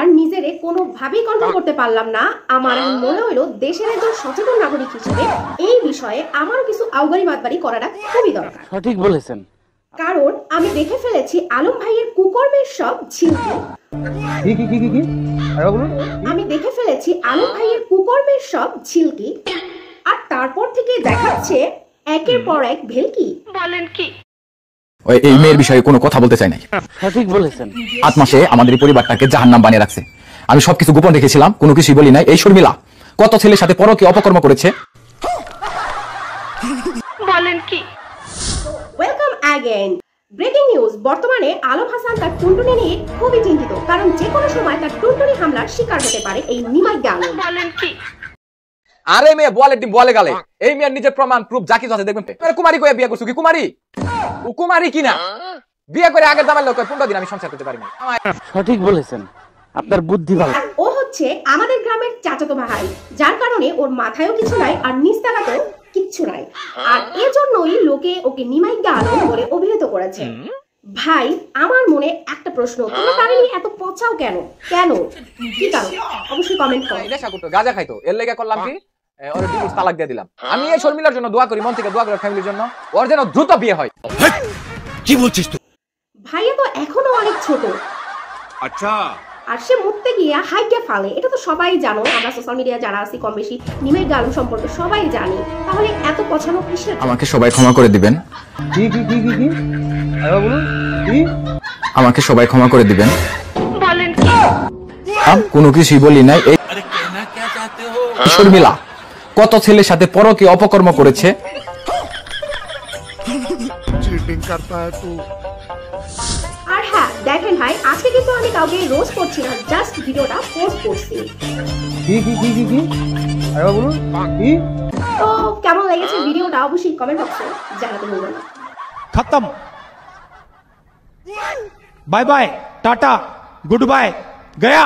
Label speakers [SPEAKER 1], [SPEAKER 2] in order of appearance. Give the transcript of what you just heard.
[SPEAKER 1] আর নিজেরে কোনোভাবেই কন্ট্রোল করতে পারলাম না। আমার মনে হইলো দেশের একজন সচেতন নাগরিক হিসেবে এই বিষয়ে আমারও কিছু আউগারি বাদবাড়ি করাটা খুবই দরকার।
[SPEAKER 2] সঠিক বলেছেন।
[SPEAKER 1] কারণ আমি দেখে ফেলেছি আলম ভাইয়ের কুকর্মের সব ঝিলকি। আমি দেখে ফেলেছি আলম ভাইয়ের কুকর্মের সব ঝিলকি, আর তারপর থেকে দেখাচ্ছে একের পর এক ভেলকি। বলেন কি?
[SPEAKER 3] এই মেয়ের বিষয়ে কোনো কথা বলতে চাই না।
[SPEAKER 2] সঠিক বলেছেন।
[SPEAKER 3] 8 মাসে আমাদের এই পরিবারটাকে জাহান্নাম বানিয়ে রাখছে। আমি সবকিছু গোপন রেখেছিলাম, কোনো কিছুই বলি নাই। এই শর্মিলা কত ছেলের সাথে পরকীয়া অপকর্ম করেছে।
[SPEAKER 1] বলেন কি? Welcome again. ব্রেকিং নিউজ, বর্তমানে আলম হাসান তার টুনটুনি নিয়ে খুবই চিন্তিত, কারণ যে কোনো সময় তার টুনটুনি হামলার শিকার হতে পারে এই নিমাই আলম। বলেন কি?
[SPEAKER 3] আরে মেয়ে বলে ডিম বলে গালে, এই মেয়ের নিজের প্রমাণ প্রুফ যা কিছু আছে দেখবেন। কুমারী কইয়া বিয়ে করছো কি? কুমারী ও কুমারী কিনা? বিয়ে করে আগের দামের লোক 15 দিন আমি সংসার করতে পারিনি।
[SPEAKER 2] সঠিক বলেছেন, আপনার বুদ্ধি ভালো।
[SPEAKER 1] ও হচ্ছে আমাদের গ্রামের চাচাতো ভাই, যার কারণে ওর মাথায়ও কিছু নাই আর নিস্তারাতেও কিচ্ছু নাই, আর এজন্যই লোকে ওকে নিমাই আলম বলে অভিহিত করেছে। ভাই আমার মনে একটা প্রশ্ন, তোমরা তারে নিয়ে এত পচাও কেন? কেন, কি কারণ? অবশ্যই কমেন্ট করো।
[SPEAKER 3] নেশা করতো, গাঁজা খাইতো, এর লেগে করলাম কি ওর ডিভোর্স তালাক দিয়ে দিলাম। আমি এই শর্মিলার জন্য দোয়া করি, মন থেকে দোয়া করি ফ্যামিলির জন্য, ওর যেন দ্রুত বিয়ে হয়। কি বলছিস তুই?
[SPEAKER 1] ভাইয়া তো এখনো অনেক ছোট।
[SPEAKER 4] আচ্ছা,
[SPEAKER 1] আর সে মুততে গিয়ে হাইগা ফালে, এটা তো সবাই জানো। আমরা সোশ্যাল মিডিয়া যারা আছি কম বেশি নিমাই আলম সম্পর্কে সবাই জানি। তাহলে এত পছানো কিসের?
[SPEAKER 3] আমাকে সবাই ক্ষমা করে দিবেন।
[SPEAKER 4] কি কি কি কি কি আরে বলুন কি?
[SPEAKER 3] আমাকে সবাই ক্ষমা করে দিবেন।
[SPEAKER 1] বলেন কি?
[SPEAKER 3] আমি কোনো কিছুই বলি নাই। এই শর্মিলা কত ছেলের সাথে পরকীয়া অপকর্ম করেছে।
[SPEAKER 4] চিটিং করতা है तू।
[SPEAKER 1] আর হ্যাঁ দেখেন ভাই, আজকে কিন্তু আমি কাউকে রোস্ট করছি না, জাস্ট ভিডিওটা পোস্ট করছি।
[SPEAKER 4] কি কি কি কি কি আরে বলুন কি?
[SPEAKER 1] তো কেমন লেগেছে ভিডিওটা অবশ্যই কমেন্ট বক্সে জানাতে ভুলবেন না।
[SPEAKER 5] खत्म, bye bye, tata, goodbye, गया।